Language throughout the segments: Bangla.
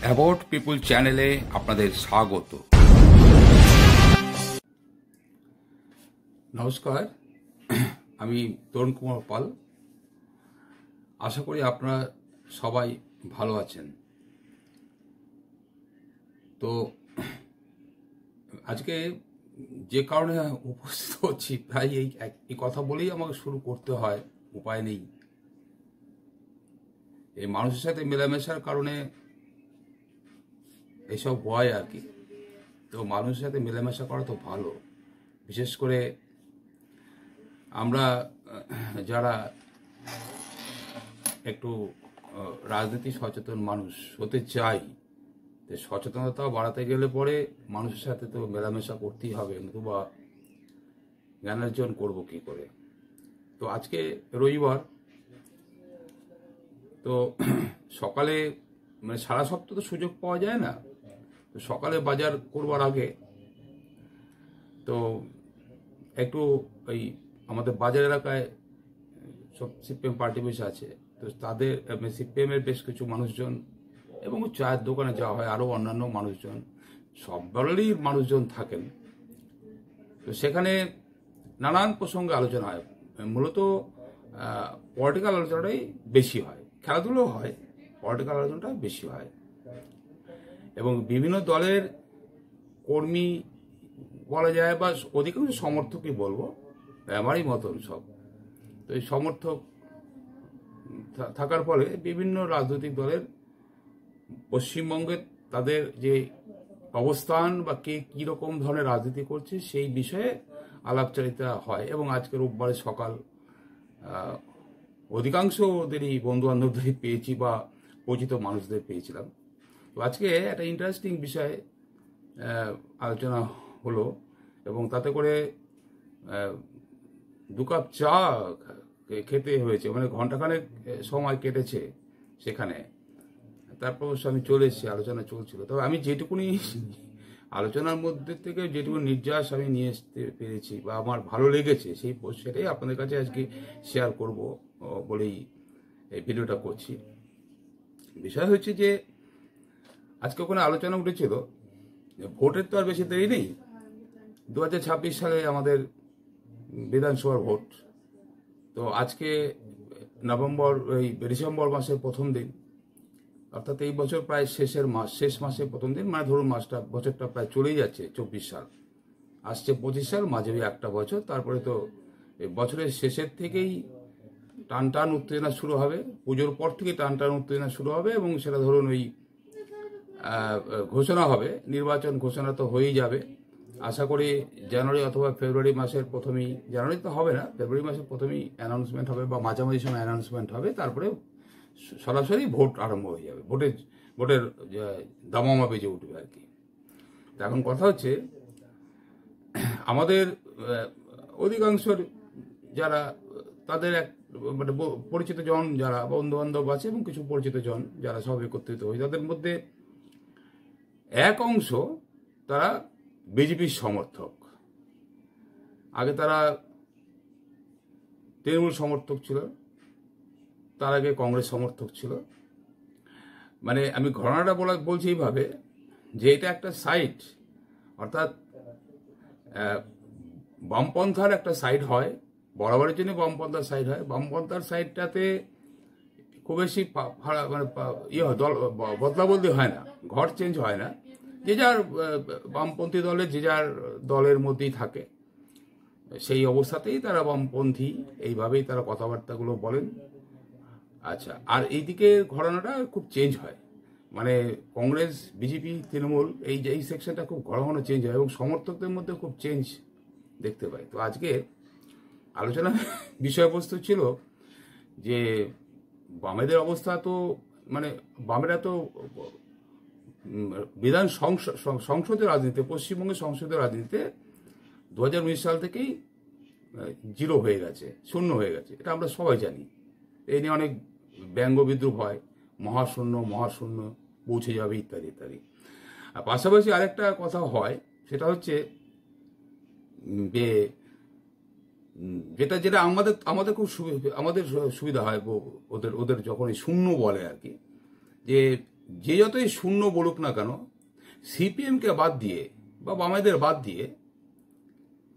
অ্যাবাউট পিপুল চ্যানেলে আপনাদের স্বাগত। নমস্কার, আমি তরুণ কুমার পাল। আশা করি আপনারা সবাই ভালো আছেন। তো আজকে যে কারণে উপস্থিত হচ্ছি, প্রায় এই কথা বলেই আমাকে শুরু করতে হয়, উপায় নেই। এই মানুষের সাথে মেলামেশার কারণে এইসব হয় আর কি। তো মানুষের সাথে মেলামেশা করা তো ভালো, বিশেষ করে আমরা যারা একটু রাজনীতি সচেতন মানুষ হতে চাই। তো সচেতনতা বাড়াতে গেলে পরে মানুষের সাথে তো মেলামেশা করতেই হবে, নতুবা জ্ঞানার্জন করবো কি করে। তো আজকে রবিবার, তো সকালে মানে সারা সপ্তাহ তো সুযোগ পাওয়া যায় না। তো সকালে বাজার করবার আগে তো একটু ওই আমাদের বাজার এলাকায় সব সিপিএম পার্টি বেশ আছে। তো তাদের সিপিএমের বেশ কিছু মানুষজন এবং চায়ের দোকানে যাওয়া হয়, আরও অন্যান্য মানুষজন, সব দলেরই মানুষজন থাকেন। তো সেখানে নানান প্রসঙ্গে আলোচনা হয়। মূলত পলিটিক্যাল আলোচনাটাই বেশি হয়, খেলাধুলো হয়, পলিটিক্যাল আলোচনাটা বেশি হয়। এবং বিভিন্ন দলের কর্মী বলা যায়, বা অধিকাংশ সমর্থকই বলবো, আমারই মতন সব। তো এই সমর্থক থাকার ফলে বিভিন্ন রাজনৈতিক দলের পশ্চিমবঙ্গে তাদের যে অবস্থান বা কে কীরকম ধরনের রাজনীতি করছে সেই বিষয়ে আলাপচারিতা হয়। এবং আজকে রোববারে সকাল অধিকাংশ ওদেরই বন্ধুবান্ধবদেরই পেয়েছি বা পরিচিত মানুষদের পেয়েছিলাম। তো আজকে একটা ইন্টারেস্টিং বিষয়ে আলোচনা হলো এবং তাতে করে 2 কাপ চা খেতে হয়েছে, মানে ঘন্টাখানেক সময় কেটেছে সেখানে। তারপর আমি চলে এসেছি, আলোচনা চলছিল। তবে আমি যেটুকুনি আলোচনার মধ্যে থেকে যেটুকু নির্যাস আমি নিয়ে আসতে পেরেছি বা আমার ভালো লেগেছে, সেটাই আপনাদের কাছে আজকে শেয়ার করব বলেই এই ভিডিওটা করছি। বিষয় হচ্ছে যে আজকে ওখানে আলোচনা উঠেছিল, ভোটের তো আর বেশি দেরি নেই। 2026 সালে আমাদের বিধানসভার ভোট। তো আজকে ডিসেম্বর মাসের প্রথম দিন, অর্থাৎ এই বছর প্রায় শেষ মাসের প্রথম দিন, মানে ধরুন বছরটা প্রায় চলেই যাচ্ছে। 24 সাল আসছে, 25 সাল, মাঝে একটা বছর। তারপরে তো এই বছরের শেষের থেকেই টান উত্তেজনা শুরু হবে, পুজোর পর থেকে টান উত্তেজনা শুরু হবে। এবং সেটা ধরুন ওই ঘোষণা হবে, নির্বাচন ঘোষণা তো হয়েই যাবে। আশা করি জানুয়ারি অথবা ফেব্রুয়ারি মাসের প্রথমেই, জানুয়ারি তো হবে না, ফেব্রুয়ারি মাসের প্রথমেই অ্যানাউন্সমেন্ট হবে বা মাঝামাঝি সময় অ্যানাউন্সমেন্ট হবে। তারপরে সরাসরি ভোট আরম্ভ হয়ে যাবে, ভোটের দামামা বেজে উঠবে আর কি। তো এখন কথা হচ্ছে, আমাদের অধিকাংশ যারা তাদের মানে পরিচিত জন, যারা বন্ধু বান্ধব আছে এবং কিছু পরিচিত জন যারা সব একত্রিত হয়, তাদের মধ্যে এক অংশ তারা বিজেপির সমর্থক। আগে তারা তৃণমূল সমর্থক ছিল, তার আগে কংগ্রেস সমর্থক ছিল। মানে আমি ঘটনাটা বলছি এইভাবে যে এটা একটা সাইড, অর্থাৎ বামপন্থার একটা সাইড হয়, বরাবরের জন্য বামপন্থার সাইড হয়। বামপন্থার সাইডটাতে খুব বেশি মানে দল বদলা বদলি হয় না, ঘর চেঞ্জ হয় না। যে যার বামপন্থী দলে যে যার দলের মধ্যেই থাকে, সেই অবস্থাতেই তারা বামপন্থী, এইভাবেই তারা কথাবার্তাগুলো বলেন। আচ্ছা, আর এইদিকে ঘটনাটা খুব চেঞ্জ হয়, মানে কংগ্রেস, বিজেপি, তৃণমূল, এই সেকশনটা খুব ঘন ঘন চেঞ্জ হয় এবং সমর্থকদের মধ্যে খুব চেঞ্জ দেখতে পাই। তো আজকে আলোচনার বিষয়বস্তু ছিল যে বামেদের অবস্থা তো, মানে বামেরা তো সংসদের রাজনীতিতে, পশ্চিমবঙ্গের সংসদের রাজনীতিতে 2019 সাল থেকেই জিরো হয়ে গেছে, শূন্য হয়ে গেছে। এটা আমরা সবাই জানি। এই নিয়ে অনেক ব্যঙ্গ বিদ্রুপ হয়, মহাশূন্য পৌঁছে যাবে ইত্যাদি ইত্যাদি। আর পাশাপাশি আরেকটা কথা হয়, সেটা হচ্ছে যে যেটা আমাদের খুব সুবিধা হয় ওদের যখন শূন্য বলে আর কি, যে যে যতই শূন্য বলুক না কেন, সিপিএমকে বাদ দিয়ে বা বামেদের বাদ দিয়ে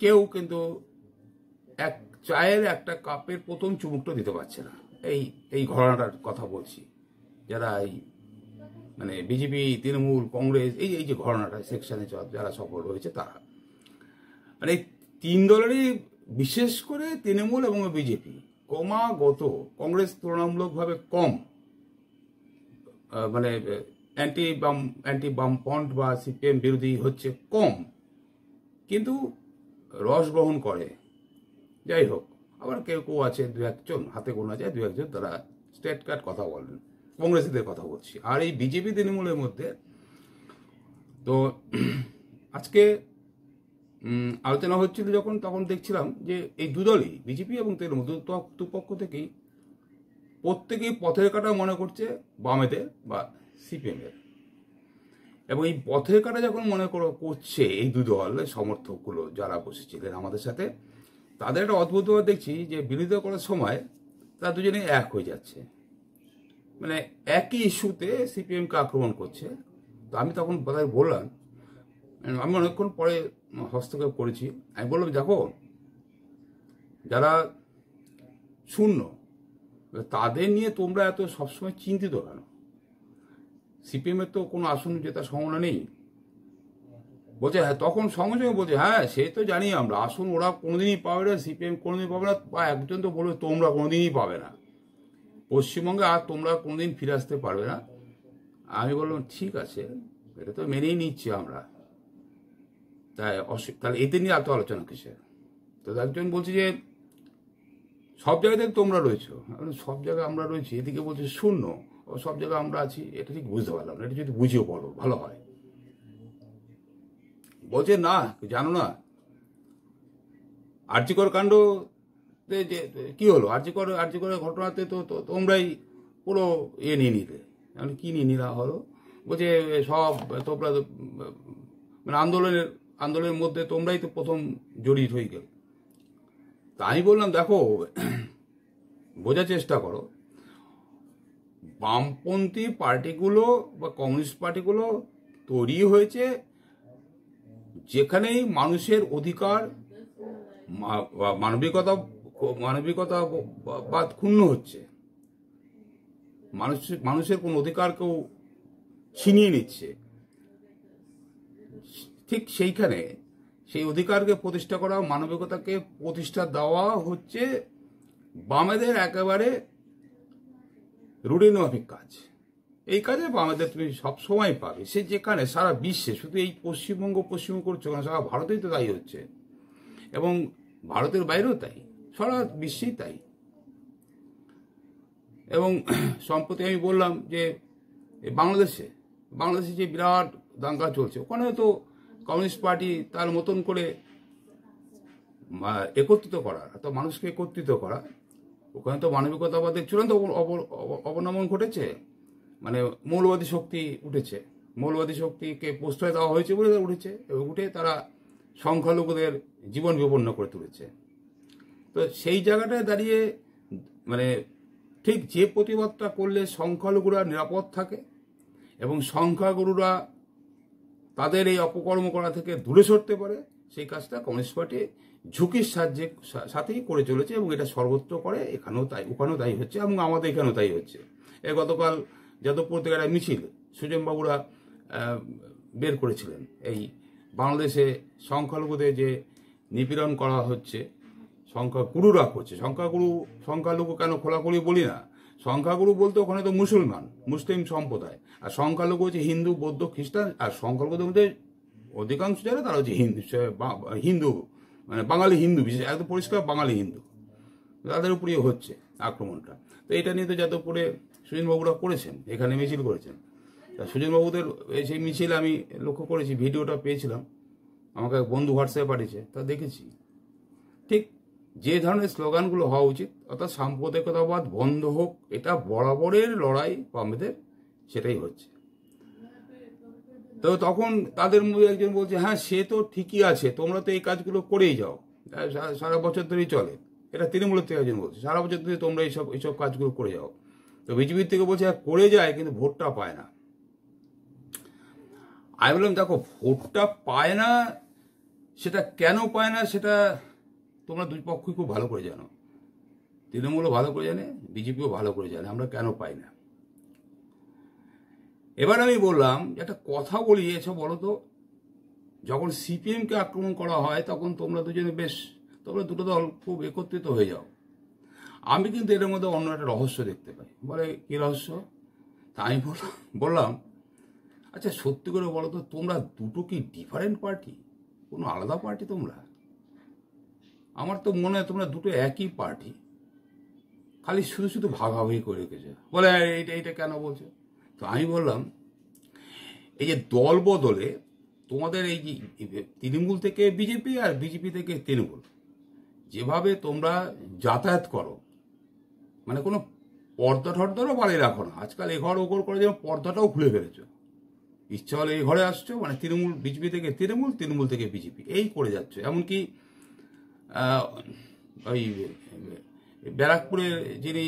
কেউ কিন্তু এক চায়ের একটা কাপের প্রথম চুমুকটা দিতে পারছে না। এই ঘটনাটার কথা বলছি, যারা এই মানে বিজেপি, তৃণমূল, কংগ্রেস, এই যে ঘটনাটা সেকশনে যারা সফল হয়েছে তারা, মানে তিন দলেরই, বিশেষ করে তৃণমূল এবং বিজেপি ক্রমাগত কংগ্রেস তুলনামূলকভাবে কম মানে অ্যান্টি বামপন্থ বা সিপিএম বিরোধী হচ্ছে কম, কিন্তু রস গ্রহণ করে। যাই হোক, আবার কেউ কেউ আছে দু একজন, হাতে গোনা যায় দু একজন, তারা স্ট্রেট কাট কথা বলেন, কংগ্রেসীদের কথা বলছি। আর এই বিজেপি তৃণমূলের মধ্যে তো আজকে আলোচনা হচ্ছিল যখন, তখন দেখছিলাম যে এই দুদলই, বিজেপি এবং তৃণমূল, দুপক্ষ থেকেই প্রত্যেকেই পথের কাটা মনে করছে বামেদের বা সিপিএমের। এবং এই পথের কাটা যখন মনে করছে এই দুদল সমর্থকগুলো যারা বসেছিলেন আমাদের সাথে, তাদের একটা অদ্ভুত ব্যাপার দেখছি যে বিরোধিতা করার সময় তারা দুজনেই এক হয়ে যাচ্ছে, মানে একই ইস্যুতে সিপিএমকে আক্রমণ করছে। তো আমি তখন বললাম, আমি অনেকক্ষণ পরে হস্তক্ষেপ করেছি, আমি বললাম দেখো, যারা শূন্য তাদের নিয়ে তোমরা এত সবসময় চিন্তিত কেন? সিপিএমের তো কোনো আসন জেতার সম্ভাবনা নেই। বলছে হ্যাঁ, তখন সঙ্গে সঙ্গে বলছে হ্যাঁ সে তো জানি আমরা, আসন ওরা কোনোদিনই পাবে না, সিপিএম কোনোদিন পাবে না, বা একজন তো বলবে তোমরা কোনোদিনই পাবে না পশ্চিমবঙ্গে, আর তোমরা কোনোদিন ফিরে আসতে পারবে না। আমি বললাম ঠিক আছে, এটা তো মেনেই নিচ্ছি আমরা, তাহলে এদের নিয়ে এত আলোচনা কিসের? তো একজন বলছে যে সব জায়গাতে তোমরা রয়েছো, সব জায়গায় আমরা রয়েছি, এদিকে বলছে শূন্য, ও সব জায়গায় আমরা আছি, এটা ঠিক বুঝতে পারলাম না, এটা যদি বুঝিয়ে বলো ভালো হয়। বলছে না জানো না, আরজিকর কাণ্ড যে কি হলো, আরজিকরের ঘটনাতে তো তোমরাই পুরো নিয়ে নিলে। মানে কি নিয়ে নিলা হলো? বলছে সব তোমরা মানে আন্দোলনের মধ্যে তোমরাই তো প্রথম জড়িত হয়ে গেল। তা আমি বললাম দেখো, বোঝার চেষ্টা করো, বামপন্থী পার্টিগুলো বা কমিউনিস্ট পার্টিগুলো তৈরি হয়েছে যেখানেই মানুষের অধিকার, মানবিকতা বাদ ক্ষুণ্ণ হচ্ছে, মানুষের কোন অধিকার কেউ ছিনিয়ে নিচ্ছে, ঠিক সেইখানে সেই অধিকারকে প্রতিষ্ঠা করা, মানবিকতাকে প্রতিষ্ঠা দেওয়া হচ্ছে বামেদের একেবারে রুটিন মাফিক কাজ। এই কাজে বামেদের তুমি সবসময় পাবে, সে যেখানে সারা বিশ্বে, শুধু এই পশ্চিমবঙ্গ করছে না, সারা ভারতেই তো তাই হচ্ছে, এবং ভারতের বাইরেও তাই, সারা বিশ্বেই তাই। এবং সম্প্রতি আমি বললাম যে বাংলাদেশে যে বিরাট দাঙ্গা চলছে, ওখানে তো কমিউনিস্ট পার্টি তার মতন করে একত্রিত করা, তো মানুষকে একত্রিত করা, ওখানে তো মানবিকতাবাদের চূড়ান্ত অবনমন ঘটেছে, মানে মৌলবাদী শক্তি উঠেছে, মৌলবাদী শক্তিকে প্রশ্রয় দেওয়া হয়েছে বলে উঠেছে, এবং উঠে তারা সংখ্যালঘুদের জীবন বিপন্ন করে তুলেছে। তো সেই জায়গাটায় দাঁড়িয়ে মানে ঠিক যে প্রতিবাদটা করলে সংখ্যালঘুরা নিরাপদ থাকে এবং সংখ্যাগুরুরা তাদের এই অপকর্ম করা থেকে দূরে সরতে পারে, সেই কাজটা কমিউনিস্ট পার্টি ঝুঁকির সাথেই করে চলেছে, এবং এটা সর্বত্র করে, এখানেও তাই, ওখানেও তাই হচ্ছে, এবং আমাদের এখানেও তাই হচ্ছে। গতকাল যাদবপুর থেকে একটা মিছিল সুজনবাবুরা বের করেছিলেন, এই বাংলাদেশে সংখ্যালঘুদের যে নিপীড়ন করা হচ্ছে, সংখ্যাগুরুরা করছে, সংখ্যালঘু কেন খোলাখুলি বলি না, সংখ্যাগুরু বলতে ওখানে তো মুসলিম সম্প্রদায়, আর সংখ্যালঘু হচ্ছে হিন্দু, বৌদ্ধ, খ্রিস্টান, আর সংখ্যালঘুদের মধ্যে অধিকাংশ যারা তারা হচ্ছে হিন্দু, মানে বাঙালি হিন্দু, বিশেষ একদম পরিষ্কার বাঙালি হিন্দু, তাদের উপরেই হচ্ছে আক্রমণটা। তো এটা নিয়ে তো যাদবপুরে সুজনবাবুরা করেছেন, এখানে মিছিল করেছেন। তা সুজনবাবুদের সেই মিছিল আমি লক্ষ্য করেছি, ভিডিওটা পেয়েছিলাম, আমাকে বন্ধু হোয়াটসঅ্যাপে পাঠিয়েছে, তা দেখেছি। ঠিক যে ধরনের স্লোগানগুলো হওয়া উচিত, অর্থাৎ সাম্প্রদায়িকতাবাদ বন্ধ হোক, এটা বরাবরের লড়াই বামেদের, সেটাই হচ্ছে। তো তখন তাদের মধ্যে একজন বলছে হ্যাঁ সে তো ঠিকই আছে, তোমরা তো এই কাজগুলো করেই যাও, সারা বছর ধরেই চলে, এটা তৃণমূলের থেকে একজন বলছে, সারা বছর ধরে তোমরা এইসব কাজগুলো করে যাও। তো বিজেপির থেকে বলছে করে যায় কিন্তু ভোটটা পায় না। আমি বললাম দেখো, ভোটটা পায় না, সেটা কেন পায় না সেটা তোমরা দুই পক্ষই খুব ভালো করে জানো। তৃণমূলও ভালো করে জানে, বিজেপিও ভালো করে জানে আমরা কেন পাই না। এবার আমি বললাম একটা কথা বলি, এসব বলো তো, যখন সিপিএমকে আক্রমণ করা হয় তখন তোমরা দুজনে তোমরা দুটো দল খুব একত্রিত হয়ে যাও। আমি কিন্তু এর মধ্যে অন্য একটা রহস্য দেখতে পাই। বলে কি রহস্য? তা আমি বললাম আচ্ছা সত্যি করে বলো তো, তোমরা দুটো কি ডিফারেন্ট পার্টি, কোনো আলাদা পার্টি তোমরা? আমার তো মনে হয় তোমরা দুটো একই পার্টি, খালি শুধু শুধু ভাগাভাগি করে রেখেছে। বলে এইটা কেন বলছো? তো আমি বললাম এই যে দল বদলে তোমাদের এই যে তৃণমূল থেকে বিজেপি আর বিজেপি থেকে তৃণমূল, যেভাবে তোমরা যাতায়াত করো, মানে কোনো পর্দা টর্দারও বাড়িয়ে রাখো না। আজকাল এ ঘর ও ঘর করে যেন পর্দাটাও খুলে ফেলেছো। ইচ্ছা হলে এই ঘরে আসছো, মানে তৃণমূল বিজেপি থেকে তৃণমূল, তৃণমূল থেকে বিজেপি, এই করে যাচ্ছ। এমনকি ওই ব্যারাকপুরের যিনি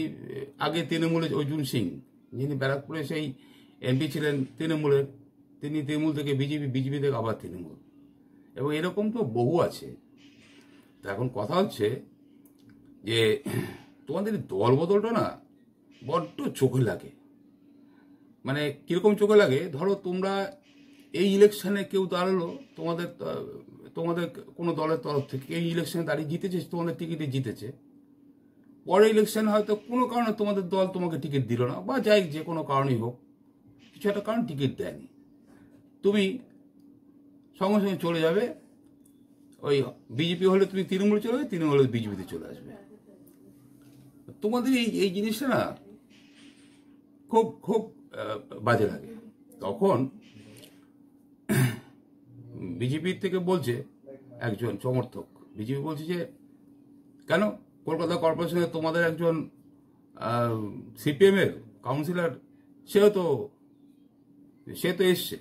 আগে তৃণমূলের অর্জুন সিং, যিনি ব্যারাকপুরে সেই এমপি ছিলেন তৃণমূলের, তিনি তৃণমূল থেকে বিজেপি, বিজেপি থেকে আবার তৃণমূল, এবং এরকম তো বহু আছে। তো এখন কথা হচ্ছে যে তোমাদের দল বদলটা না বড্ড চোখে লাগে। মানে কিরকম চোখে লাগে, ধরো তোমরা এই ইলেকশনে কেউ দাঁড়ালো, তোমাদের কোনো দলের তরফ থেকে এই ইলেকশনে দাঁড়িয়ে জিতেছে, তোমাদের টিকিটে জিতেছে। পরে ইলেকশনে হয়তো কোনো কারণে তোমাদের দল তোমাকে টিকিট দিল না, বা যাই যে কোনো কারণেই হোক, কিছু একটা কারণ টিকিট দেয়নি, তুমি সঙ্গে সঙ্গে চলে যাবে ওই বিজেপি হলে তুমি তৃণমূলে চলে যাবে, তৃণমূল হলে বিজেপিতে চলে আসবে। তোমাদের এই জিনিসটা না খুব খুব বাজে লাগে। তখন বিজেপির থেকে বলছে একজন সমর্থক, বিজেপি বলছে যে কেন কলকাতা কর্পোরেশনে তোমাদের একজন সিপিএম এর কাউন্সিলর, সে তো এসছে,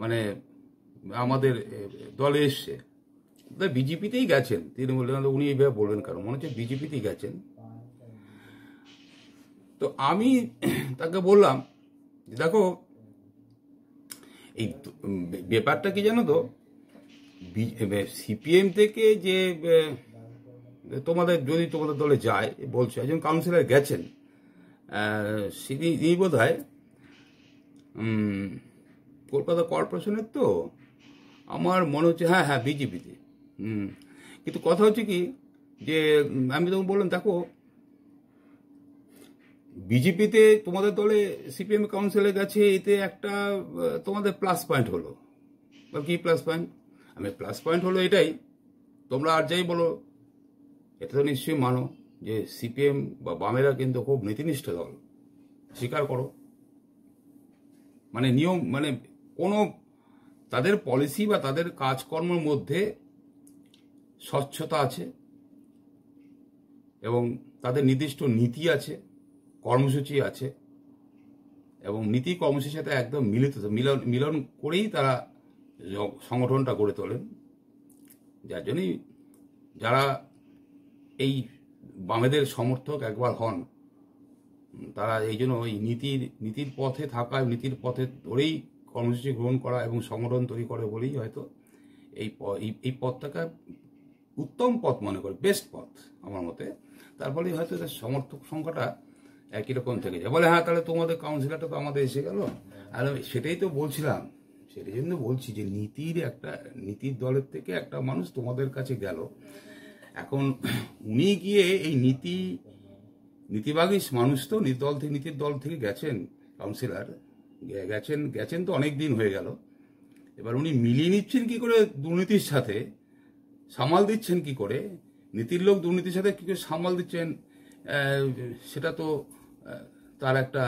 মানে আমাদের দলে এসছে, বিজেপিতেই গেছেন, তৃণমূল, উনি এইভাবে বলবেন কারণ মনে হচ্ছে বিজেপিতেই গেছেন। তো আমি তাকে বললাম দেখো এই ব্যাপারটা কি জানো তো, সিপিএম থেকে যে যদি তোমাদের দলে যায়, বলছে একজন কাউন্সিলর গেছেন, তিনি বোধ হয় কলকাতা কর্পোরেশনের, তো আমার মনে হচ্ছে হ্যাঁ বিজেপিতে। কিন্তু কথা হচ্ছে কি যে আমি তখন বললাম দেখো, বিজেপিতে তোমাদের দলে সিপিএম কাউন্সিলে গেছে, এতে একটা তোমাদের প্লাস পয়েন্ট হলো। বা কি প্লাস পয়েন্ট? আমি প্লাস পয়েন্ট হলো এটাই, তোমরা আর যাই বলো, এটা তো নিশ্চয়ই মানো যে সিপিএম বা বামেরা কিন্তু খুব নীতিনিষ্ঠ দল, স্বীকার করো। মানে নিয়ম, মানে কোনো তাদের পলিসি বা তাদের কাজকর্মের মধ্যে স্বচ্ছতা আছে, এবং তাদের নির্দিষ্ট নীতি আছে, কর্মসূচি আছে, এবং নীতি কর্মসূচির সাথে একদম মিলন করেই তারা সংগঠনটা গড়ে তোলেন। যার জন্যই যারা এই বামেদের সমর্থক একবার হন, তারা এই জন্য ওই নীতির পথে থাকা, নীতির পথে ধরেই কর্মসূচি গ্রহণ করা এবং সংগঠন তৈরি করে বলেই হয়তো এই পথটাকে উত্তম পথ মনে করে, বেস্ট পথ আমার মতে। তার ফলে হয়তো তার সমর্থক সংখ্যাটা একই রকম থেকে যায়। বলে হ্যাঁ তাহলে তোমাদের কাউন্সিলরটা তো আমাদের এসে গেল। আর সেটাই তো বলছিলাম, সেটাই জন্য বলছি যে নীতির দলের থেকে একটা মানুষ তোমাদের কাছে গেল, এখন উনি গিয়ে এই নীতিবাগী মানুষ তো নীতির দল থেকে গেছেন, কাউন্সিলর গেছেন তো অনেক দিন হয়ে গেল। এবার উনি মিলিয়ে নিচ্ছেন কি করে দুর্নীতির সাথে, সামাল দিচ্ছেন কি করে, নীতির লোক দুর্নীতির সাথে কি করে সামাল দিচ্ছেন, সেটা তো তার একটা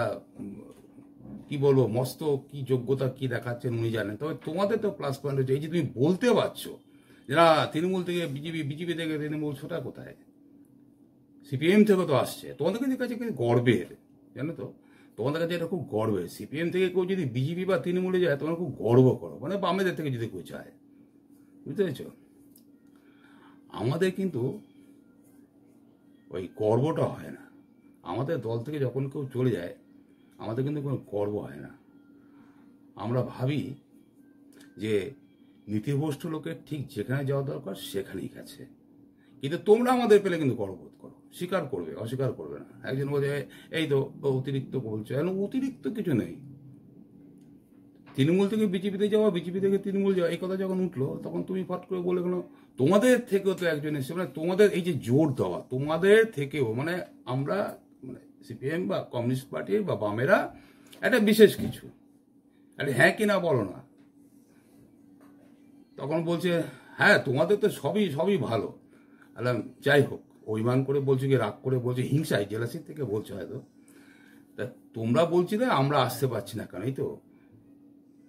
কি বলবো মস্ত কি যোগ্যতা কি দেখাচ্ছেন উনি জানেন। তবে তোমাদের তো প্লাস পয়েন্ট হচ্ছে এই যে তুমি বলতে পারছো যে না তৃণমূল থেকে বিজেপি থেকে তৃণমূল, সেটা কোথায়? সিপিএম থেকে তো আসছে, তোমাদের কাছে গর্বের, জানো তো, তোমাদের কাছে এটা খুব গর্বের। সিপিএম থেকে কেউ যদি বিজেপি বা তৃণমূলে যায় তোমরা খুব গর্ব করো, মানে বামেদের থেকে যদি কেউ যায়, বুঝতে পেরেছ? আমাদের কিন্তু ওই গর্বটা হয় না। আমাদের দল থেকে যখন কেউ চলে যায় আমাদের কিন্তু কোনো গর্ব হয় না। আমরা ভাবি যে নীতিভ্রষ্ট লোকের ঠিক যেখানে যাওয়া দরকার সেখানেই গেছে, কিন্তু তোমরা আমাদের পেলে কিন্তু গর্ববোধ করো, স্বীকার করবে, অস্বীকার করবে না। একজন বলছে এই তো অতিরিক্ত বলছে, অতিরিক্ত কিছু নেই। তৃণমূল থেকে বিজেপিতে যাওয়া, বিজেপি থেকে তৃণমূল যাওয়া, এই কথা যখন উঠলো তখন তুমি ফট করে বলে গেলো তোমাদের থেকেও তো একজন এসে, মানে তোমাদের এই যে জোর দেওয়া, তোমাদের থেকেও মানে আমরা মানে সিপিএম বা কমিউনিস্ট পার্টি বা বামেরা একটা বিশেষ কিছু, আরে হ্যাঁ কিনা বলো না। তখন বলছে হ্যাঁ তোমাদের তো সবই সবই ভালো। আলাম যাই হোক, অভিমান করে বলছে কি, রাগ করে বলছে, হিংসায় জেলাসি থেকে বলছে হয়তো। তা তোমরা বলছি না আমরা আসতে পারছি না কেন, এই তো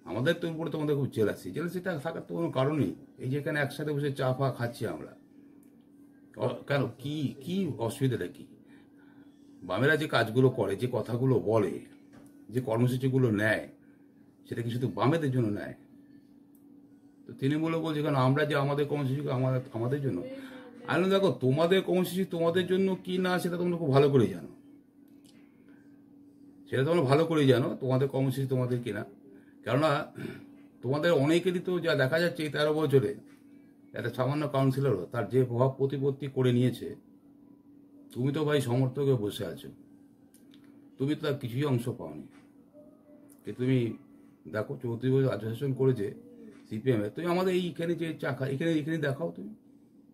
আমাদের তো উপরে তোমাদের খুব জেলাসিটা থাকার তো কোনো কারণই। এই যে এখানে একসাথে বসে চা ফা খাচ্ছি আমরা, কেন কি কি অসুবিধাটা কি? বামেরা যে কাজগুলো করে, যে কথাগুলো বলে, যে কর্মসূচিগুলো নেয়, সেটা কি শুধু বামেদের জন্য নেয়? তো তৃণমূলও বলছে কেন আমরা যে আমাদের কর্মসূচি আমাদের জন্য। আমি দেখো তোমাদের কর্মসূচি তোমাদের জন্য কি না সেটা তোমরা খুব ভালো করেই জানো, সেটা তোমরা ভালো করেই জানো তোমাদের কর্মসূচি তোমাদের কিনা। কেননা তোমাদের অনেকেরই তো যা দেখা যাচ্ছে এই 13 বছরে একটা সামান্য কাউন্সিলরও তার যে প্রভাব প্রতিপত্তি করে নিয়েছে, তুমি তো ভাই সমর্থকে বসে আছো, তুমি তো তার কিছুই অংশ পাওনি। কিন্তু তুমি দেখো 34 বছর আচরণ করেছে সিপিএম, তুমি আমাদের এইখানে যে চাকা এখানে এখানে দেখাও। তুমি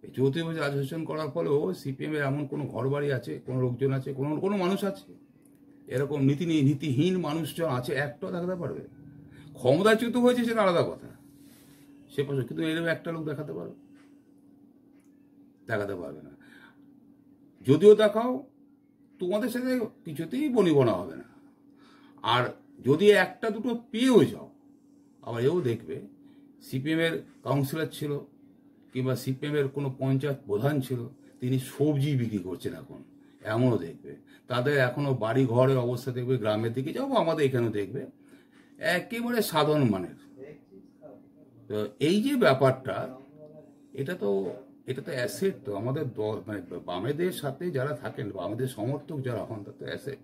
এই 34 বছর আচরণ করার ফলেও সিপিএম এর এমন কোনো ঘর বাড়ি আছে, কোনো লোকজন আছে, কোনো কোনো মানুষ আছে, এরকম নীতিহীন মানুষজন আছে একটাও দেখাতে পারবে? ক্ষমতাচ্যুত হয়েছে সেটা আলাদা কথা, সে পাশে, কিন্তু এরকম একটা লোক দেখাতে পারবে না। যদিও দেখাও তোমাদের সাথে কিছুতেই বনিবনা হবে না। আর যদি একটা দুটো পেয়েও যাও, আবার এও দেখবে সিপিএম এর কাউন্সিলর ছিল কিংবা সিপিএম এর কোনো পঞ্চায়েত প্রধান ছিল, তিনি সবজি বিক্রি করছেন এখন, এমনও দেখবে। তাদের এখনো বাড়ি ঘরের অবস্থা দেখবে, গ্রামের দিকে যাবো আমাদের এখানেও দেখবে একেবারে সাধারণ মানের। তো এই যে ব্যাপারটা, এটা তো অ্যাসেট তো আমাদের মানে বামেদের সাথে যারা থাকেন, বামেদের সমর্থক যারা হন, তার তো অ্যাসেট।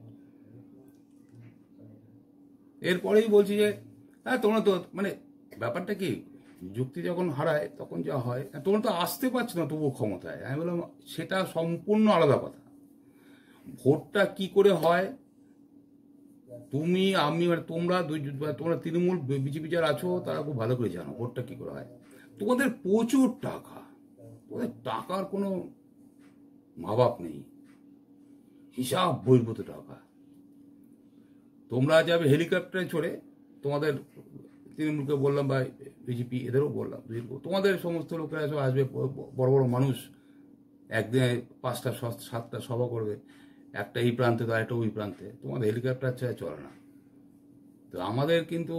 এরপরেই বলছি যে হ্যাঁ তোমরা তো মানে ব্যাপারটা কি, যুক্তি যখন হারায় তখন যা হয়, তোমরা তো আসতে পারছো না তবুও ক্ষমতায়। আমি বললাম সেটা সম্পূর্ণ আলাদা কথা। ভোটটা কি করে হয়, তুমি আমি মানে তোমরা তৃণমূল বিজেপি যারা আছো তারা খুব ভালো করে জানো ভোটটা কি করে হয়। তোমাদের প্রচুর টাকা, তোমাদের টাকার কোনো মা-বাপ নেই, হিসাব বহির্ভূত টাকা। তোমরা যাবে হেলিকপ্টারে চড়ে, তোমাদের তৃণমূলকে বললাম বা বিজেপি এদেরও বললাম, তোমাদের সমস্ত লোকেরা সব আসবে, বড় বড় মানুষ একদিনে 5টা 7টা সভা করবে, একটা এই প্রান্তে তো একটা ওই প্রান্তে, তোমাদের হেলিকপ্টার ছাড়া চলে না। তো আমাদের কিন্তু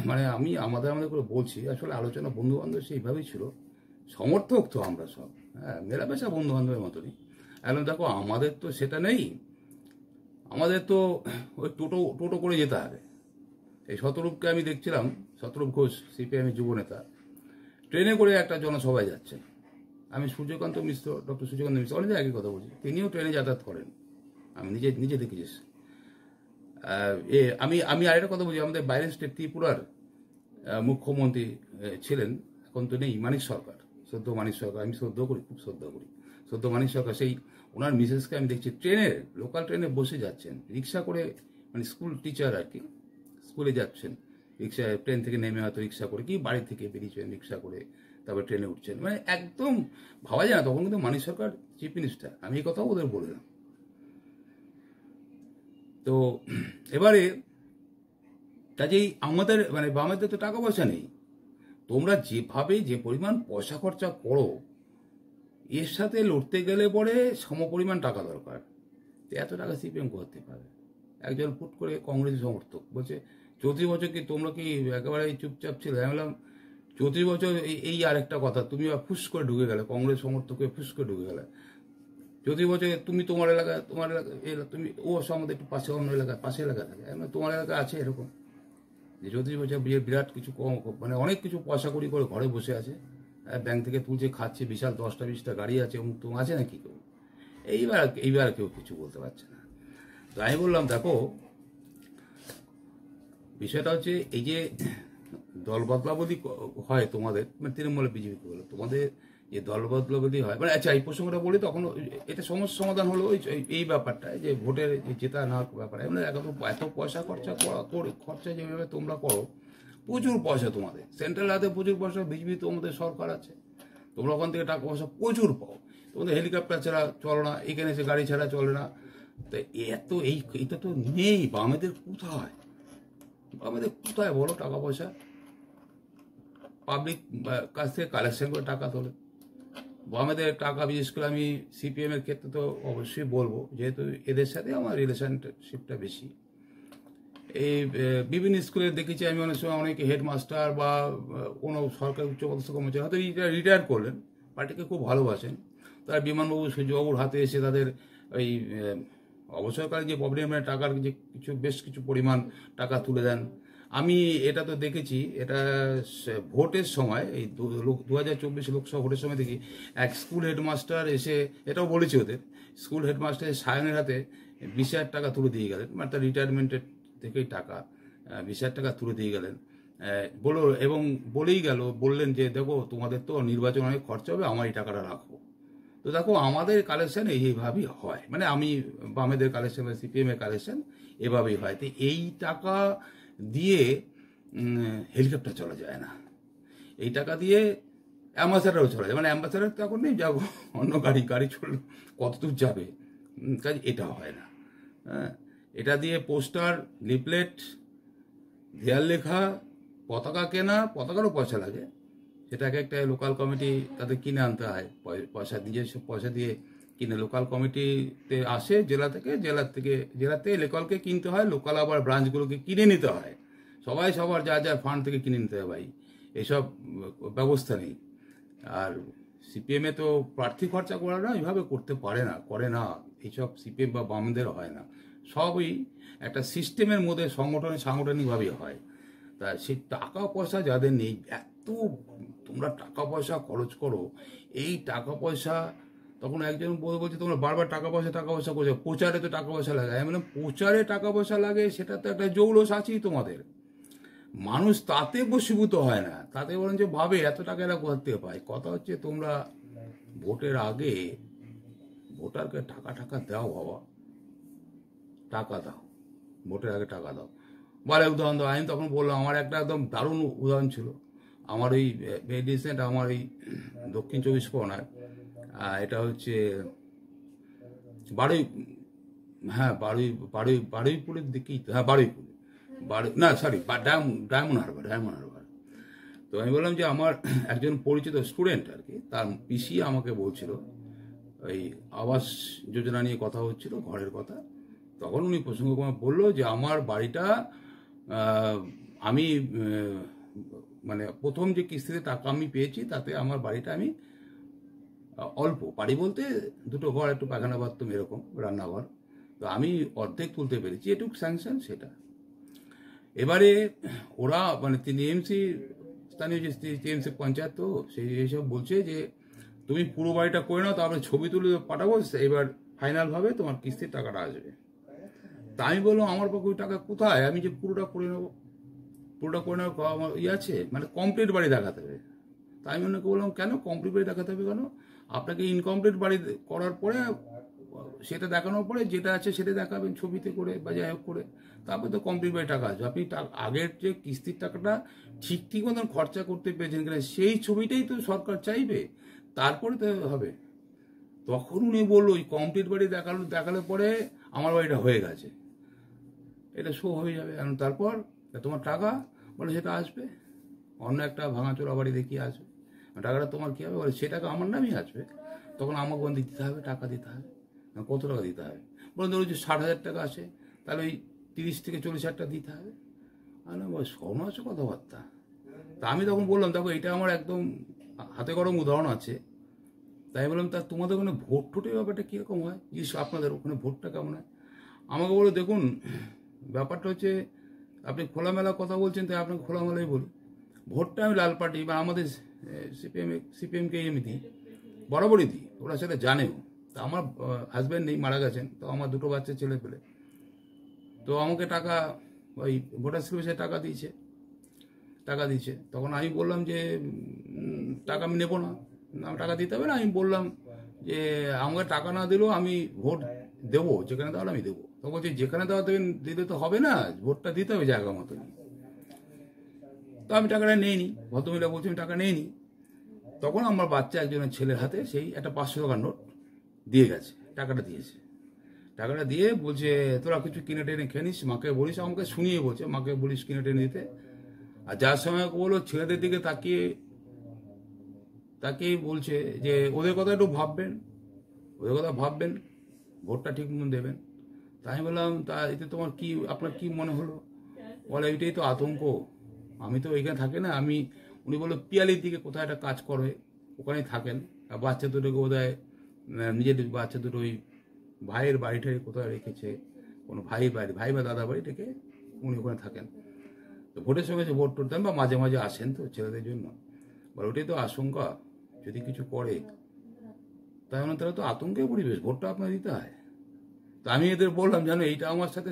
মানে আমি আমাদের করে বলছি, আসলে আলোচনা বন্ধু বান্ধব সেইভাবেই ছিল, সমর্থক তো আমরা সব, হ্যাঁ মেলামেশা বন্ধু বান্ধবের মতনই। এখন দেখো আমাদের তো সেটা নেই, আমাদের তো ওই টোটো করে যেতে হবে। এই শতরূপকে আমি দেখছিলাম, শতরূপ ঘোষ সিপিএম যুব নেতা ট্রেনে করে একটা জনসভায় যাচ্ছেন। আমি সূর্যকান্ত মিশ্র, ডক্টর সূর্যকান্ত মিশ্র, অনেক একই কথা বলছি, তিনিও ট্রেনে যাতায়াত করেন, আমি নিজে দেখেছি। আমি আরেকটা কথা বলছি, আমাদের বাইরের স্টেট ত্রিপুরার মুখ্যমন্ত্রী ছিলেন, এখন তো নেই, মানিক সরকার, সদ্য মানিক সরকার, আমি শ্রদ্ধা করি, খুব শ্রদ্ধা করি সদ্য মানিক সরকার। সেই ওনার মিসেসকে আমি দেখছি লোকাল ট্রেনে বসে যাচ্ছেন, রিক্সা করে, মানে স্কুল টিচার আর কি, স্কুলে যাচ্ছেন রিক্সা, ট্রেন থেকে নেমে হয়তো রিক্সা করে কি বাড়ি থেকে বেরিয়েছেন রিক্সা করে, তারপর ট্রেনে উঠছেন, মানে একদম ভাবা যায় না। তখন কিন্তু মানিক সরকার চিফ মিনিস্টার, আমি এই কথাও ওদের বললাম। তো এবারে কাজেই আমাদের মানে বামেদের তো টাকা পয়সা নেই, তোমরা যেভাবে যে পরিমাণ পয়সা খরচা করো, এর সাথে লড়তে গেলে পরে সমপরিমাণ টাকা দরকার। এত টাকা সিপিএম করতে পারে? একজন ফুট করে কংগ্রেস সমর্থক বলছে 34 বছর কি তোমরা কি একেবারে চুপচাপ ছিলে? আমি বললাম 34 বছর এই আর একটা কথা, তুমি ফুস করে ঢুকে গেলে, কংগ্রেস সমর্থক হয়ে ফুস করে ঢুকে গেলে। 34 বছরে তুমি তোমার এলাকা তুমি ও আমাদের একটু পাশে, অন্য এলাকায় পাশে এলাকা থাকে, তোমার এলাকায় আছে এরকম যে 34 বছর বিরাট কিছু মানে অনেক কিছু পয়সা করি করে ঘরে বসে আছে, ব্যাংক থেকে তুলছে খাচ্ছে, বিশাল 10টা 20টা গাড়ি আছে, অমুক তুম আছে নাকি কেউ? এইবার কেউ কিছু বলতে পারছে না। তো আমি বললাম দেখো বিষয়টা হচ্ছে এই যে দল বদলাবদলি হয় তোমাদের, মানে তৃণমূলে বিজেপি বলে তোমাদের যে দল বদলাবদলি হয়, মানে আচ্ছা এই প্রসঙ্গটা বলি, তখন এটা সমস্যা সমাধান হলো এই ব্যাপারটা যে ভোটের জেতা না ব্যাপারে, মানে এত পয়সা খরচা যেভাবে তোমরা করো, প্রচুর পয়সা তোমাদের, সেন্ট্রাল হাতে প্রচুর পয়সা, বিজেপি তোমাদের সরকার আছে, তোমরা ওখান থেকে টাকা পয়সা প্রচুর পাও, তোমাদের হেলিকপ্টার ছাড়া চলো না, এখানে এসে গাড়ি ছাড়া চলে না। তো এটা তো নেই, বামেদের কোথায়, আমাদের কোথায় বলো টাকা পয়সা, পাবলিক কাছ থেকে কালেকশন করে টাকা তোলে। আমাদের টাকা, বিশেষ করে আমি সিপিএম এর ক্ষেত্রে তো অবশ্যই বলবো, যেহেতু এদের সাথে আমার রিলেশনশিপটা বেশি। এই বিভিন্ন স্কুলে দেখেছি আমি অনেক সময় অনেকে হেডমাস্টার বা কোনো সরকারি উচ্চপদস্থ কর্মচারী হয়তো রিটায়ার করলেন, পার্টিকে খুব ভালোবাসেন, তারা বিমানবাবু সূর্যবাবুর হাতে এসে তাদের ওই অবসরকালে যে প্রভিডেন্ট টাকার যে বেশ কিছু পরিমাণ টাকা তুলে দেন। আমি এটা তো দেখেছি, এটা ভোটের সময় এই 2024 লোকসভা ভোটের সময় দেখি এক স্কুল হেডমাস্টার এসে, এটাও বলেছি ওদের, স্কুল হেডমাস্টার সায়নের হাতে 20,000 টাকা তুলে দিয়ে গেলেন, মানে তার রিটায়ারমেন্টের থেকেই টাকা 20,000 টাকা তুলে দিয়ে গেলেন, এবং বললেন যে দেখো তোমাদের তো নির্বাচন অনেক খরচা হবে, আমার এই টাকাটা রাখো। তো দেখো আমাদের কালেকশন এইভাবেই হয়, মানে আমি বামেদের কালেকশন বা সিপিএম এর কালেকশন এভাবেই হয়। তো এই টাকা দিয়ে হেলিকপ্টার চলা যায় না, এই টাকা দিয়ে অ্যাম্বাসাডারও চলা যায়, মানে অ্যাম্বাসাডার তো এখন নেই, যাবো অন্য গাড়ি চললো কত দূর যাবে, কাজ এটা হয় না। হ্যাঁ, এটা দিয়ে পোস্টার, লিফলেট, দেয়াল লেখা, পতাকা কেনা, পতাকারও পয়সা লাগে, সেটাকে একটা লোকাল কমিটি তাদের কিনে আনতে হয়, নিজস্ব পয়সা দিয়ে কিনে লোকাল কমিটিতে আসে, জেলাতে লোকালকে কিনতে হয়, লোকাল আবার ব্রাঞ্চগুলোকে কিনে নিতে হয়, সবাই সবার যার ফান্ড থেকে কিনে নিতে হয়। ভাই এইসব ব্যবস্থা নেই। আর সিপিএমে তো প্রার্থী খরচা করা না, এইভাবে করে না এইসব সিপিএম বা বামদের হয় না, সবই একটা সিস্টেমের মধ্যে সাংগঠনিকভাবেই হয়। তা সেই টাকা পয়সা যাদের নেই, এত তোমরা টাকা পয়সা খরচ করো, এই টাকা পয়সা, তখন একজন বলছে তোমরা বারবার টাকা পয়সা করছো, প্রচারে তো টাকা পয়সা লাগে, আমি বললাম প্রচারে টাকা পয়সা লাগে, সেটা তো একটা জৌলস আছেই তোমাদের, মানুষ তাতে বশীভূত হয় না, তাতে বলেন যে ভাবে এত টাকা এরা কোথা থেকে পায়। কথা হচ্ছে তোমরা ভোটের আগে ভোটারকে টাকা দাও, বাবা টাকা দাও, ভোটের আগে টাকা দাও। বলে উদাহরণ দাও, আমি তখন বললাম, আমার একটা একদম দারুণ উদাহরণ ছিল, আমার ওই রিসেন্ট আমার এই দক্ষিণ 24 পরগনায়, এটা হচ্ছে বারুইপুরের দিকেই, হ্যাঁ ডায়মন্ড হারবার। তো আমি বললাম যে আমার একজন পরিচিত স্টুডেন্ট আর কি, তার পিসি আমাকে বলছিল ওই আবাস যোজনা নিয়ে কথা হচ্ছিল, ঘরের কথা, তখন উনি প্রসঙ্গক্রমে বললো যে আমার বাড়িটা আমি মানে প্রথম যে কিস্তিতে টাকা আমি পেয়েছি, তাতে আমার বাড়িটা আমি অল্প, বাড়ি বলতে দুটো ঘর, একটু পায়খানা বাথরুম, এরকম রান্নাঘর, তো আমি অর্ধেক তুলতে পেরেছি, এটুক স্যাংশন সেটা। এবারে ওরা মানে স্থানীয় যে টিএমসি পঞ্চায়েত, তো সেই এইসব বলছে যে তুমি পুরো বাড়িটা করে নাও, তারপরে ছবি তুলে পাঠাবো, এবার ফাইনালভাবে তোমার কিস্তির টাকাটা আসবে। তা আমি বললাম আমার পক্ষে ওই টাকা কোথায়, আমি যে পুরোটা করে নেবো আমার আছে, মানে কমপ্লিট বাড়ি দেখাতে হবে। তাই আমি ওনাকে বললাম কেন কমপ্লিট বাড়ি দেখাতে হবে, কেন আপনাকে ইনকমপ্লিট বাড়ি করার পরে সেটা দেখানোর পরে যেটা আছে সেটা দেখাবেন ছবিতে করে বা যাই হোক করে, তারপরে তো কমপ্লিট বাড়ি টাকা আসবে। আপনি আগের যে কিস্তির টাকাটা ঠিক মতন খরচা করতে পেরেছেন কিনা সেই ছবিটাই তো সরকার চাইবে, তারপরে তো হবে। তখন উনি বললো ওই কমপ্লিট বাড়ি দেখালে পরে আমার বাড়িটা হয়ে গেছে, এটা শো হয়ে যাবে, তারপর তোমার টাকা বলে সেটা আসবে, অন্য একটা ভাঙাচোরা বাড়ি দেখিয়ে আসবে, টাকাটা তোমার কী হবে, বলে সে টাকা আমার নামই আসবে, তখন আমাকে দিতে হবে, টাকা দিতে হবে, কত টাকা দিতে হবে, বলুন ধরুন যে 60,000 টাকা আসে, তাহলে ওই 30 থেকে 40,000 টাকা দিতে হবে। আর শোনো আছে কথাবার্তা। তা আমি তখন বললাম দেখো এটা আমার একদম হাতে গরম উদাহরণ আছে, তাই বললাম তা তোমাদের ওখানে ভোটের ব্যাপারটা কীরকম হয়, আপনাদের ওখানে ভোটটা কেমন হয়। আমাকে বলো দেখুন ব্যাপারটা হচ্ছে আপনি খোলামেলা কথা বলছেন, তাই আপনাকে খোলামেলাই বলি, ভোটটা আমি লাল পার্টি বা আমাদের সিপিএমকে আমি দিই, বরাবরই দিই, ওরা সেটা জানেও। তা আমার হাজব্যান্ড নেই, মারা গেছেন, তো আমার দুটো বাচ্চা ছেলে পেলে, তো আমাকে টাকা ওই ভোটার স্লিপে টাকা দিয়েছে। তখন আমি বললাম যে টাকা আমি নেবো না, টাকা দিতে হবে না। আমি বললাম যে আমাকে টাকা না দিলেও আমি ভোট দেবো, যেখানে দেওয়ার আমি দেবো। তো বলছি যেখানে দেওয়া দেবেন দিলে তো হবে না, ভোটটা দিতে হবে জায়গা মতন। তো আমি টাকাটা নিইনি, ভদ্রমহিলা বলছি আমি টাকা নিইনি। তখন আমার বাচ্চা একজনের ছেলের হাতে সেই একটা 500 টাকার নোট দিয়ে গেছে, টাকাটা দিয়ে বলছে তোরা কিছু কিনে টেনে খেয়ে নিস, মাকে বলিস, আমাকে শুনিয়ে বলছে মাকে বলিস কিনে টেনে দিতে। আর যার সময় বললো ছেলেদের দিকে তাকিয়ে বলছে যে ওদের কথা একটু ভাববেন, ভোটটা ঠিক মতন দেবেন। তাই আমি বললাম তা এতে তোমার আপনার কি মনে হলো? বলে এটাই তো আতঙ্ক, আমি তো এখানে থাকি না। উনি বললো পিয়ালির দিকে কোথায় একটা কাজ করে, ওখানেই থাকেন। আর বাচ্চা দুটোকে বোধহয় নিজের বাচ্চা দুটো ওই ভাইয়ের বাড়িটাই কোথায় রেখেছে, কোনো ভাই বা দাদা বাড়ি থেকে উনি ওখানে থাকেন। তো ভোটের সময় যে ভোট দেন বা মাঝে মাঝে আসেন তো ছেলেদের জন্য, বলে ওটাই তো আশঙ্কা, যদি কিছু করে তাহলে তারা তো আতঙ্কের পরিবেশ, ভোটটা আপনার দিতে হয়। তো আমি এদের বললাম জানো এইটা আমার সাথে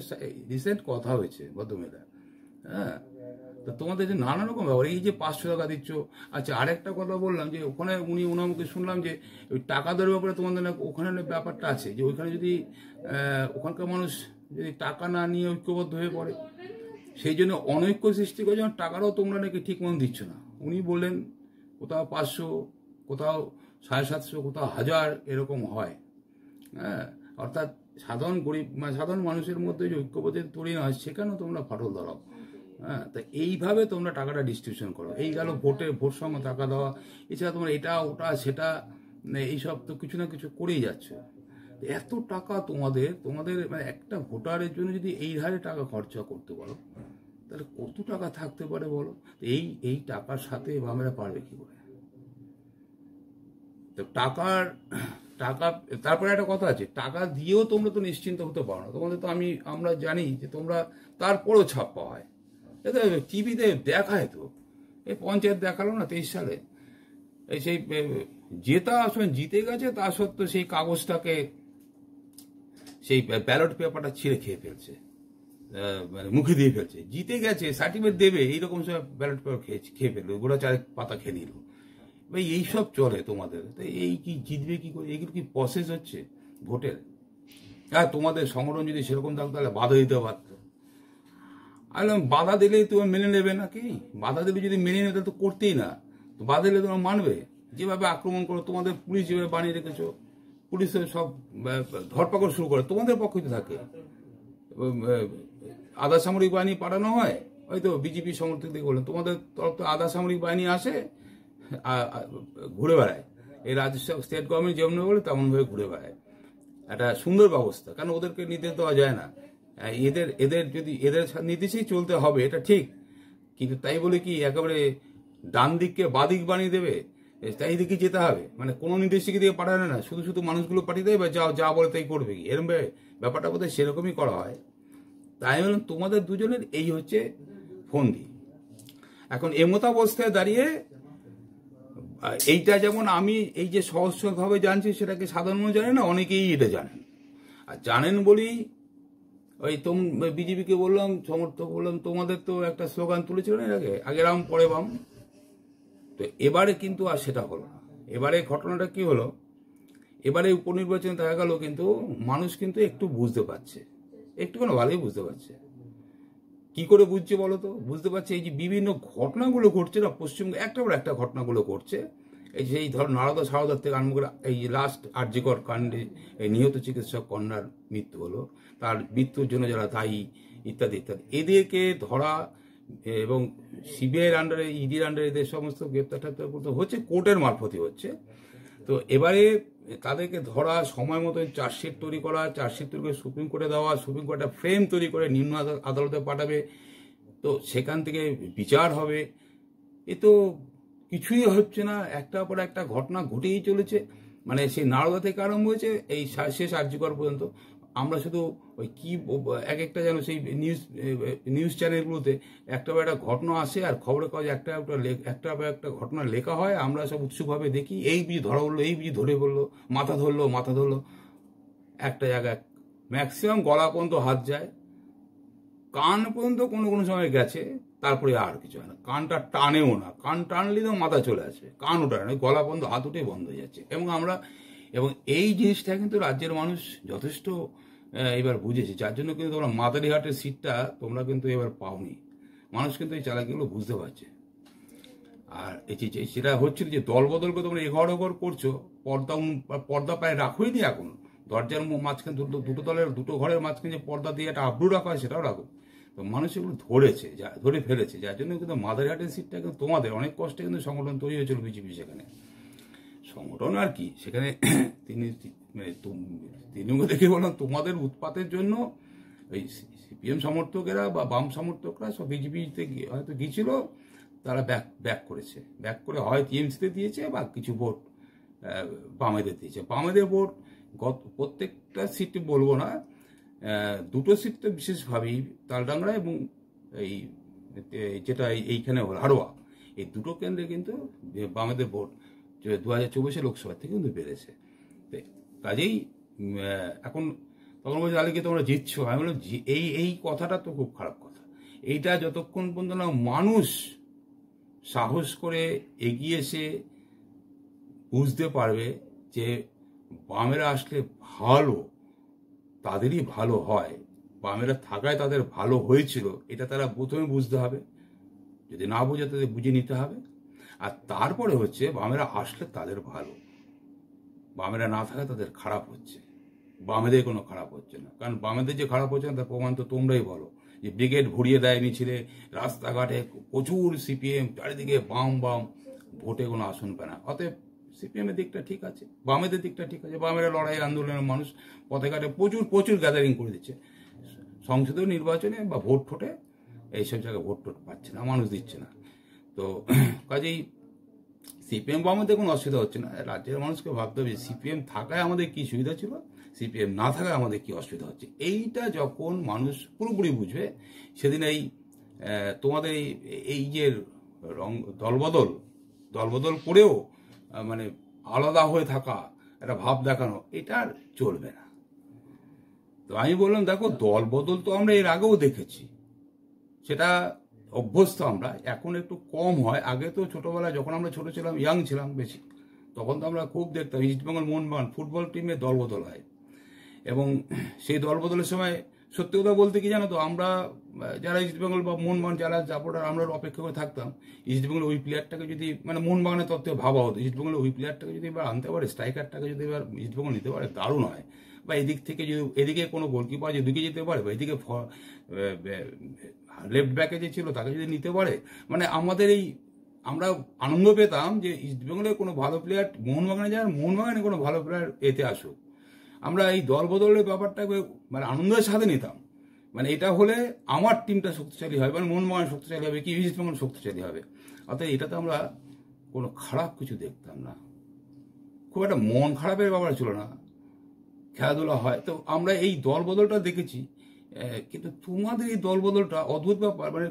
রিসেন্ট কথা হয়েছে ভদ্রমেলা, হ্যাঁ। তো তোমাদের যে নানা রকম ব্যাপার, এই যে 500 টাকা দিচ্ছ। আচ্ছা আরেকটা কথা বললাম যে ওখানে ওনার মুখে শুনলাম যে ওই টাকা দেওয়ার ব্যাপারে তোমাদের ওখানে ব্যাপারটা আছে যে ওইখানে যদি ওখানকার মানুষ যদি টাকা না নিয়ে ঐক্যবদ্ধ হয়ে পড়ে, সেই জন্য অনৈক্য সৃষ্টি করে, যেমন টাকাটাও তোমরা নাকি ঠিক মতো দিচ্ছ না। উনি বললেন কোথাও 500, কোথাও 750, কোথাও 1000 এরকম হয়, হ্যাঁ। অর্থাৎ সাধারণ মানুষের মধ্যে যে ঐক্যবোধের তৈরি না হয়, সেখানেও তোমরা ফাটল ধরাও, হ্যাঁ। তা এইভাবে তোমরা টাকাটা ডিস্ট্রিবিউশন করো। এই গেল ভোট সময় টাকা দেওয়া, এছাড়া তোমরা এটা ওটা সেটা এইসব তো কিছু না কিছু করেই যাচ্ছ। এত টাকা তোমাদের মানে একটা ভোটারের জন্য যদি এই হারে টাকা খরচা করতে পারো, তাহলে কত টাকা থাকতে পারে বলো? এই টাকার সাথে আমরা পারবে কি করে? তো টাকা তারপরে একটা কথা আছে, টাকা দিয়েও তোমরা তো নিশ্চিন্ত হতে পারো না। তোমাদের তো আমরা জানি যে তোমরা তারপরেও ছাপ্পা হয়, এটা টিভিতে দেখায়। তো এই পঞ্চায়েত দেখালো না 23 সালে, এই সেই জিতে গেছে, তা সত্ত্বেও সেই কাগজটাকে, সেই ব্যালট পেপারটা ছিঁড়ে খেয়ে ফেলছে, মানে মুখে দিয়ে ফেলছে। জিতে গেছে, সার্টিফিকেট দেবে, এইরকম সব ব্যালট পেপার খেয়ে ফেললো, গোটা 4 পাতা খেয়ে নিল। ভাই এইসব চলে তোমাদের। তো এই কি জিতবে কি করে? এগুলো কি প্রসেস হচ্ছে ভোটের? হ্যাঁ, তোমাদের সংগঠন যদি সেরকম থাকতো তাহলে বাধা দিতে পারত। আর বাধা দিলেই তুমি মেনে নেবে নাকি? বাধা দিলে যদি মেনে নেবে তো করতেই না, তো বাধা দিলে তোমরা মানবে? যেভাবে আক্রমণ করো, তোমাদের পুলিশ যেভাবে বানিয়ে রেখেছো, পুলিশের সব ধরপাকড় শুরু করে তোমাদের পক্ষে থাকে। আধা সামরিক বাহিনী পাঠানো হয়, হয়তো বিজেপি সমর্থকদের বললেন, তোমাদের তরফ তো আধা সামরিক বাহিনী আসে, ঘুরে বেড়ায়। এই রাজ্য স্টেট গভর্নমেন্ট যেমন বলে তেমনভাবে ঘুরে বেড়ায়। একটা সুন্দর ব্যবস্থা, কারণ ওদেরকে নির্দেশ দেওয়া যায় না। এদের নির্দেশেই চলতে হবে, এটা ঠিক। কিন্তু তাই বলে কি একেবারে ডান দিককে বাদিক বানিয়ে দেবে, তাই দিকে যেতে হবে? মানে কোনো নির্দেশিকা দিয়ে পাঠানো না, শুধু মানুষগুলো পাঠিয়ে দেবে, যা বলে তাই করবে কি? এরকম ব্যাপারটা বোধহয় সেরকমই করা হয়। তাই বললাম তোমাদের দুজনের এই হচ্ছে ফন্দি। এখন এমতাবস্থায় দাঁড়িয়ে এইটা যেমন আমি এই যে সহজভাবে জানছি, সেটাকে সাধারণ মানুষ জানে না, অনেকেই এটা জানেন। আর জানেন বলেই ওই বিজেপিকে বললাম, সমর্থক বললাম, তোমাদের তো একটা স্লোগান তুলেছিল না আগে রাম পরে বাম। তো এবারে কিন্তু আর সেটা হলো না। এবারে ঘটনাটা কি হলো, এবারে উপনির্বাচনে দেখা গেল কিন্তু মানুষ কিন্তু একটু বুঝতে পারছে, একটুখানি ভালোই বুঝতে পারছে। কি করে বুঝছে বলো তো? বুঝতে পারছে এই যে বিভিন্ন ঘটনাগুলো ঘটছে না পশ্চিমবঙ্গে, একটা পর একটা ঘটনাগুলো ঘটছে। এই যে এই ধর নারদা সারদার থেকে আরম্ভ করে এই লাস্ট আরজিকর কাণ্ডে এই নিহত চিকিৎসক কন্যার মৃত্যু হলো, তার মৃত্যুর জন্য যারা দায়ী ইত্যাদি ইত্যাদি, এদেরকে ধরা এবং সিবিআইয়ের আন্ডারে, ইডির আন্ডারে এদের সমস্ত গ্রেপ্তার করতে হচ্ছে, কোর্টের মারফতই হচ্ছে। তো এবারে তাদেরকে ধরা, সময় মতো চার্জশিট তৈরি করা, চার্জশিট তৈরি করে সুপ্রিম কোর্টে দেওয়া, সুপ্রিম কোর্টে ফ্রেম তৈরি করে নিম্ন আদালতে পাঠাবে, তো সেখান থেকে বিচার হবে। এ তো কিছুই হচ্ছে না, একটার পর একটা ঘটনা ঘটেই চলেছে। মানে সেই নারদা থেকে আরম্ভ হয়েছে এই শেষ আরজিকর পর্যন্ত। আমরা শুধু ওই কি এক একটা যেন সেই নিউজ চ্যানেলগুলোতে একটা ঘটনা আসে, আর খবরের কাগজে একটা ঘটনা লেখা হয়, আমরা সব উৎসুকভাবে দেখি, এই বুঝি ধরা বললো, এই বুঝি ধরে বললো, মাথা ধরলো, একটা জায়গায় ম্যাক্সিমাম গলা পর্যন্ত হাত যায়, কান পর্যন্ত কোনো কোনো সময় গেছে, তারপরে আর কিছু হয় না, কানটা টানেও না, কান টানলে তো মাথা চলে আসে, কান ওঠায় না, গলা বন্ধ, হাত উঠে বন্ধ হয়ে যাচ্ছে। এবং এই জিনিসটা কিন্তু রাজ্যের মানুষ যথেষ্ট এবার বুঝেছে, যার জন্য কিন্তু তোমরা মাদারিহাটের সিটটা তোমরা কিন্তু এবার পাওনি। মানুষ কিন্তু এই চালাকিগুলো বুঝতে পারছে। আর এই যে সেটা হচ্ছিল যে দল বদল করে তোমরা এঘর করছো, পর্দা প্রায় রাখোই নি এখন, দরজার মাঝখানে দুটো দলের দুটো ঘরের মাঝখানে যে পর্দা দিয়ে একটা আব্রু রাখা হয় সেটাও রাখো। তো মানুষ এগুলো ধরে ফেলেছে, যার জন্য কিন্তু মাদারিহাটের সিটটা কিন্তু তোমাদের অনেক কষ্টে কিন্তু সংগঠন তৈরি হয়েছিল বিজেপি, সেখানে সংগঠন আর কি, সেখানে তিনি দেখে বললাম তোমাদের উৎপাতের জন্য ওই সিপিএম সমর্থকেরা বা বাম সমর্থকরা সব বিজেপিতে হয়তো গিয়েছিল, তারা ব্যাক করে হয় টিএমসিতে দিয়েছে বা কিছু ভোট বামেদের দিয়েছে। বামেদের ভোট প্রত্যেকটা সিট বলবো না, দুটো সিট তো বিশেষভাবেই, তালডাংরা এবং এই যেটা এইখানে হল হাড়োয়া, এই দুটো কেন্দ্রে কিন্তু বামেদের ভোট 2024 লোকসভা থেকে কিন্তু বেড়েছে। কাজেই এখন তখন বলছে আলিকে তোমরা জিতছো, আমি বললাম এই কথাটা তো খুব খারাপ কথা। এইটা যতক্ষণ পর্যন্ত না মানুষ সাহস করে এগিয়ে এসে বুঝতে পারবে যে বামেরা আসলে ভালো, তাদেরই ভালো হয়, বামেরা থাকায় তাদের ভালো হয়েছিল, এটা তারা প্রথমে বুঝতে হবে। যদি না বুঝে তাদের বুঝে নিতে হবে। আর তারপরে হচ্ছে বামেরা আসলে তাদের ভালো, বামেরা না থাকায় তাদের খারাপ হচ্ছে, বামেদের কোনো খারাপ হচ্ছে না। কারণ বামেদের যে খারাপ হচ্ছে না তার প্রমাণ তো তোমরাই বলো, যে ব্রিগেড ভরিয়ে দেয় মিছিলে, রাস্তাঘাটে প্রচুর সিপিএম, চারিদিকে বাম, ভোটে কোনো আসন পায় না। অতএব সিপিএম এর দিকটা ঠিক আছে, বামেদের দিকটা ঠিক আছে, বামেরা লড়াই আন্দোলনের মানুষ পথে ঘাটে প্রচুর গ্যাদারিং করে দিচ্ছে, সংসদীয় নির্বাচনে বা ভোট ঠোঁটে এইসব জায়গায় ভোট পাচ্ছে না, মানুষ দিচ্ছে না। তো কাজেই সিপিএম বামেদের কোনো অসুবিধা হচ্ছে না। রাজ্যের মানুষকে ভাবতে হবে সিপিএম থাকায় আমাদের কি সুবিধা ছিল, সিপিএম না থাকায় আমাদের কি অসুবিধা হচ্ছে। এইটা যখন মানুষ পুরোপুরি বুঝবে, সেদিন তোমাদের এই যে দলবদল করেও মানে আলাদা হয়ে থাকা, একটা ভাব দেখানো, এটা আর চলবে না। তো আমি বললাম দেখো, দলবদল তো আমরা এর আগেও দেখেছি, সেটা অভ্যস্ত আমরা, এখন একটু কম হয়। আগে তো ছোটবেলায় যখন আমরা ছোট ছিলাম, ইয়াং ছিলাম বেশি, তখন তো আমরা খুব দেখতাম ইস্টবেঙ্গল মোহনবাগান ফুটবল টিমে দলবদল হয়। এবং সেই দলবদলের সময় সত্যি কথা বলতে কি জানো তো, আমরা যারা ইস্টবেঙ্গল বা মোহনবাগান যারা সাপোর্টার, আমরা অপেক্ষা করে থাকতাম ইস্টবেঙ্গল ওই প্লেয়ারটাকে যদি, মানে মোহনবাগানের তত্ত্বে ভাবা হতো, ইস্টবেঙ্গল ওই প্লেয়ারটাকে যদি এবার আনতে পারে, স্ট্রাইকারটাকে যদি এবার ইস্টবেঙ্গল নিতে পারে, দারুণ হয়। বা এদিক থেকে যদি এদিকে কোনো গোলকিপার যদি ঢুকে যেতে পারে, বা এদিকে লেফট ব্যাকে যে ছিল তাকে যদি নিতে পারে, মানে আমাদের আমরা আনন্দ পেতাম যে ইস্টবেঙ্গলের কোনো ভালো প্লেয়ার মোহনবাগানে যান, মোহনবাগানে কোনো ভালো প্লেয়ার এতে আসুক। আমরা এই দল বদলের ব্যাপারটাকে মানে আনন্দের সাথে নিতাম, মানে এটা হলে আমার টিমটা শক্তিশালী হবে, মানে মোহনবাগান শক্তিশালী হবে কি ইস্টবেঙ্গল শক্তিশালী হবে। অর্থাৎ এটাতে আমরা কোনো খারাপ কিছু দেখতাম না, খুব একটা মন খারাপের ব্যাপার ছিল না, খেলাধুলা হয়। তো আমরা এই দল বদলটা দেখেছি, কিন্তু তোমাদের এই দল বদলটা অদ্ভুত ব্যাপার, মানে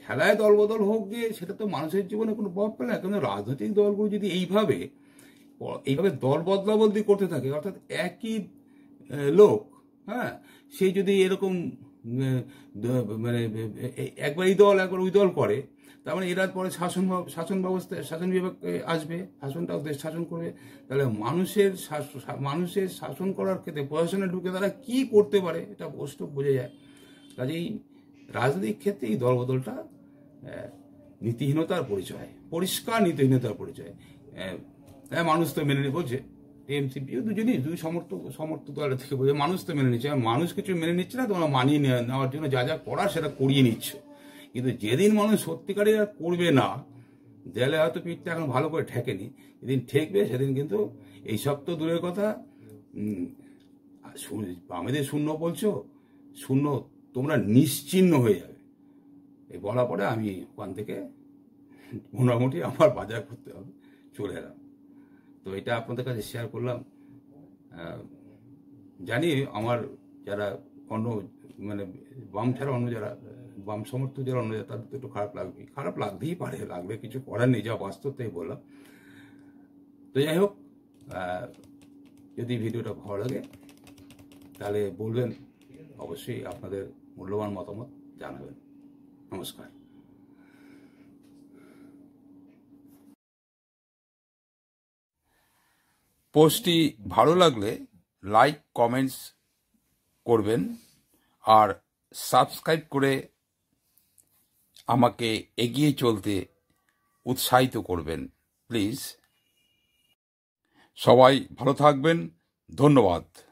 খেলায় দল বদল হোক গিয়ে, সেটা তো মানুষের জীবনে কোনো প্রভাব ফেলে না। কিন্তু রাজনৈতিক দলগুলো যদি এইভাবে দল বদলা বদলি করতে থাকে, অর্থাৎ একই লোক, হ্যাঁ, সে যদি এরকম মানে একবার এই দল একবার ওই দল করে, তার মানে এরা পরে শাসন ব্যবস্থা, শাসন বিভাগ আসবে, শাসনটাও দেশ শাসন করবে, তাহলে মানুষের শাসন করার ক্ষেত্রে প্রশাসনে ঢুকে তারা কি করতে পারে, এটা স্পষ্ট বোঝা যায়। কাজেই রাজনৈতিক ক্ষেত্রে এই দলবদলটা নীতিহীনতার পরিচয়, পরিষ্কার নীতিহীনতার পরিচয়। হ্যাঁ, মানুষ তো মেনে নিয়ে বলছে, টিএমসিপিও দুই সমর্থক দল থেকে বলছে মানুষ তো মেনে নিচ্ছে, মানুষ কিছু মেনে নিচ্ছে না, তোমরা মানিয়ে নেওয়ার জন্য যা করার সেটা করিয়ে নিচ্ছ। কিন্তু যেদিন মানুষ সত্যিকারের আর করবে না, দেয়ালে হয়তো পিঠটা এখন ভালো করে ঠেকেনি, যেদিন ঠেকবে সেদিন কিন্তু এইসব তো দূরের কথা, বামেদের শূন্য বলছো, শূন্য তোমরা নিশ্চিহ্ন হয়ে যাবে। এই বলার পরে আমি ওখান থেকে মোটামুটি আমার বাজার করতে হবে চলে এলাম। তো এটা আপনাদের কাছে শেয়ার করলাম। জানি আমার যারা অন্য মানে বাম ছাড়া অন্য যারা বাম সমর্থক যারা অন্য যারা, তাদের তো একটু খারাপ লাগতেই পারে, লাগলে কিছু করার নেই, যা বাস্তব তাই বললাম। তো যাই হোক, যদি ভিডিওটা ভালো লাগে তাহলে বলবেন, অবশ্যই আপনাদের মূল্যবান মতামত জানাবেন। নমস্কার। পোস্টটি ভালো লাগলে লাইক কমেন্টস করবেন আর সাবস্ক্রাইব করে আমাকে এগিয়ে চলতে উৎসাহিত করবেন প্লিজ। সবাই ভালো থাকবেন। ধন্যবাদ।